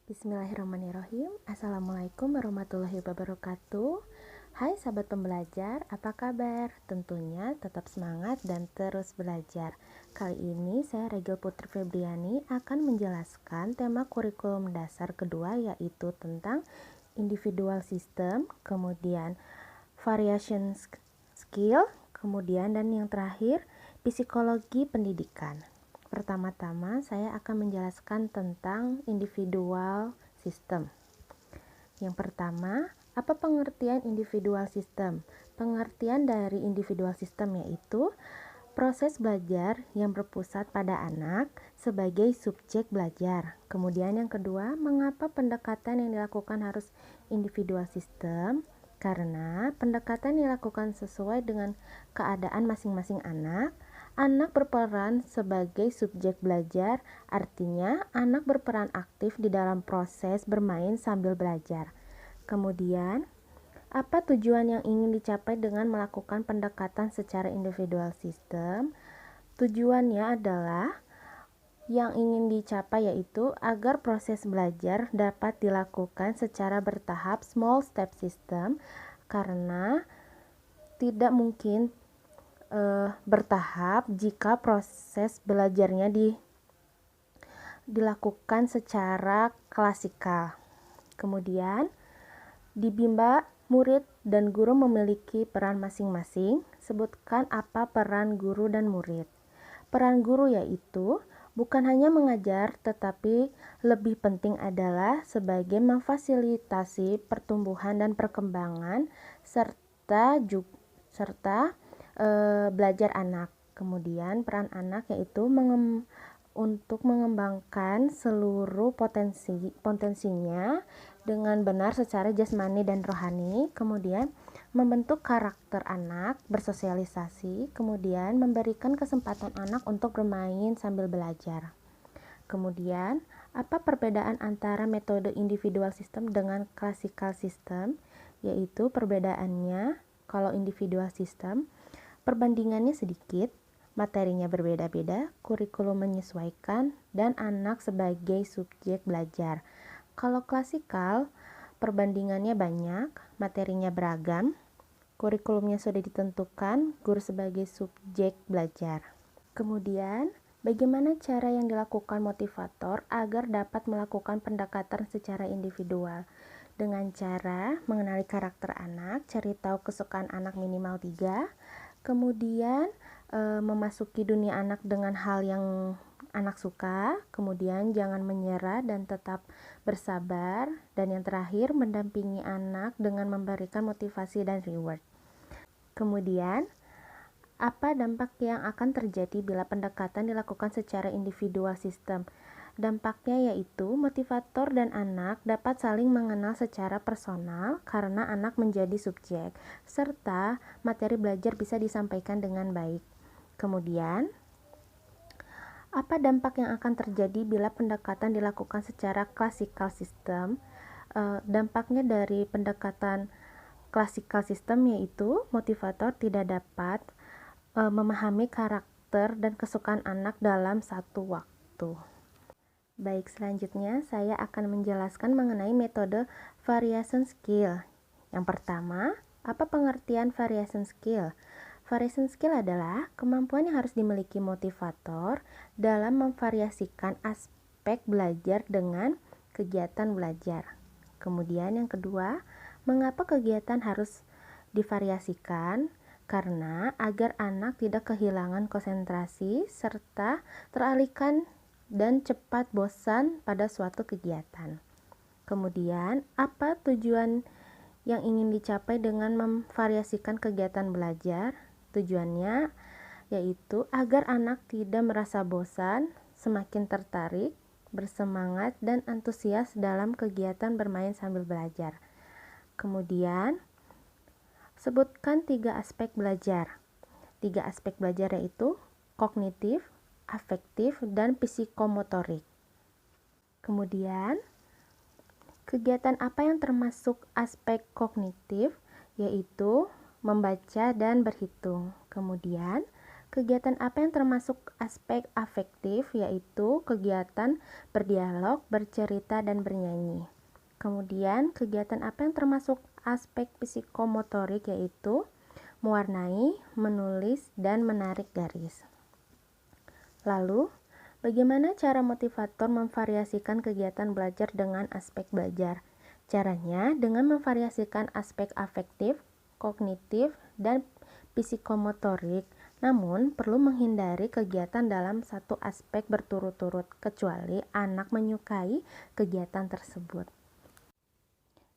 Bismillahirrahmanirrahim. Assalamualaikum warahmatullahi wabarakatuh. Hai sahabat pembelajar, apa kabar? Tentunya tetap semangat dan terus belajar. Kali ini saya Regil Putri Febriani akan menjelaskan tema kurikulum dasar kedua, yaitu tentang individual system, kemudian variation skill, kemudian dan yang terakhir psikologi pendidikan. Pertama-tama saya akan menjelaskan tentang individual system. Yang pertama, apa pengertian individual system? Pengertian dari individual system yaitu proses belajar yang berpusat pada anak sebagai subjek belajar. Kemudian yang kedua, mengapa pendekatan yang dilakukan harus individual system? Karena pendekatan dilakukan sesuai dengan keadaan masing-masing anak. Anak berperan sebagai subjek belajar, artinya anak berperan aktif di dalam proses bermain sambil belajar. Kemudian, apa tujuan yang ingin dicapai dengan melakukan pendekatan secara individual system? Tujuannya adalah yang ingin dicapai yaitu agar proses belajar dapat dilakukan secara bertahap, small step system, karena tidak mungkin bertahap jika proses belajarnya dilakukan secara klasikal. Kemudian, di Bimba, murid dan guru memiliki peran masing-masing. Sebutkan apa peran guru dan murid. Peran guru yaitu bukan hanya mengajar, tetapi lebih penting adalah sebagai memfasilitasi pertumbuhan dan perkembangan serta belajar anak. Kemudian peran anak yaitu untuk mengembangkan seluruh potensinya dengan benar secara jasmani dan rohani. Kemudian membentuk karakter anak, bersosialisasi, kemudian memberikan kesempatan anak untuk bermain sambil belajar. Kemudian, apa perbedaan antara metode individual system dengan classical system? Yaitu perbedaannya, kalau individual system, perbandingannya sedikit, materinya berbeda-beda, kurikulum menyesuaikan, dan anak sebagai subjek belajar. Kalau klasikal, perbandingannya banyak, materinya beragam, kurikulumnya sudah ditentukan, guru sebagai subjek belajar. Kemudian, bagaimana cara yang dilakukan motivator agar dapat melakukan pendekatan secara individual? Dengan cara mengenali karakter anak, cari tahu kesukaan anak minimal 3, kemudian memasuki dunia anak dengan hal yang anak suka, kemudian jangan menyerah dan tetap bersabar, dan yang terakhir mendampingi anak dengan memberikan motivasi dan reward. Kemudian, apa dampak yang akan terjadi bila pendekatan dilakukan secara individual system? Dampaknya yaitu motivator dan anak dapat saling mengenal secara personal karena anak menjadi subjek, serta materi belajar bisa disampaikan dengan baik. Kemudian, apa dampak yang akan terjadi bila pendekatan dilakukan secara classical system? Dampaknya dari pendekatan classical system yaitu motivator tidak dapat memahami karakter dan kesukaan anak dalam satu waktu. Baik, selanjutnya saya akan menjelaskan mengenai metode variation skill. Yang pertama, apa pengertian variation skill? Variation skill adalah kemampuan yang harus dimiliki motivator dalam memvariasikan aspek belajar dengan kegiatan belajar. Kemudian yang kedua, mengapa kegiatan harus divariasikan? Karena agar anak tidak kehilangan konsentrasi serta teralihkan dan cepat bosan pada suatu kegiatan. Kemudian, apa tujuan yang ingin dicapai dengan memvariasikan kegiatan belajar? Tujuannya yaitu agar anak tidak merasa bosan, semakin tertarik, bersemangat, dan antusias dalam kegiatan bermain sambil belajar. Kemudian, sebutkan 3 aspek belajar. 3 aspek belajar yaitu kognitif, afektif, dan psikomotorik. Kemudian, kegiatan apa yang termasuk aspek kognitif? Yaitu membaca dan berhitung. Kemudian, Kegiatan apa yang termasuk aspek afektif, yaitu kegiatan berdialog, bercerita, dan bernyanyi. Kemudian, kegiatan apa yang termasuk aspek psikomotorik, yaitu mewarnai, menulis, dan menarik garis. Lalu, bagaimana cara motivator memvariasikan kegiatan belajar dengan aspek belajar? Caranya dengan memvariasikan aspek afektif, kognitif, dan psikomotorik. Namun, perlu menghindari kegiatan dalam satu aspek berturut-turut, kecuali anak menyukai kegiatan tersebut.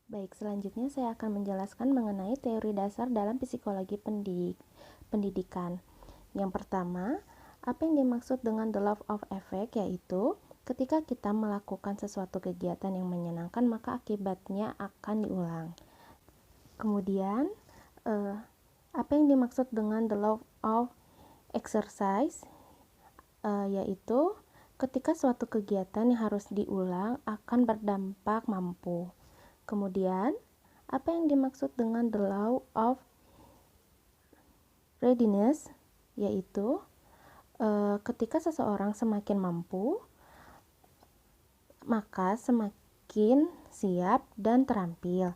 Baik, selanjutnya saya akan menjelaskan mengenai teori dasar dalam psikologi pendidikan. Yang pertama, apa yang dimaksud dengan the law of effect, yaitu ketika kita melakukan sesuatu kegiatan yang menyenangkan, maka akibatnya akan diulang. Kemudian, apa yang dimaksud dengan the law of exercise, yaitu ketika suatu kegiatan yang harus diulang akan berdampak mampu. Kemudian, apa yang dimaksud dengan the law of readiness, yaitu ketika seseorang semakin mampu, maka semakin siap dan terampil,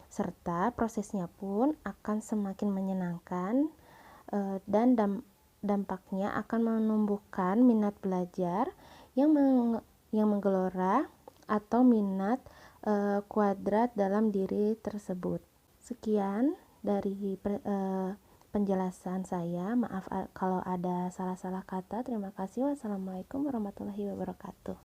serta prosesnya pun akan semakin menyenangkan dan dampaknya akan menumbuhkan minat belajar yang menggelora atau minat kuadrat dalam diri tersebut. Sekian dari penjelasan saya. Maaf kalau ada salah-salah kata. Terima kasih. Wassalamualaikum warahmatullahi wabarakatuh.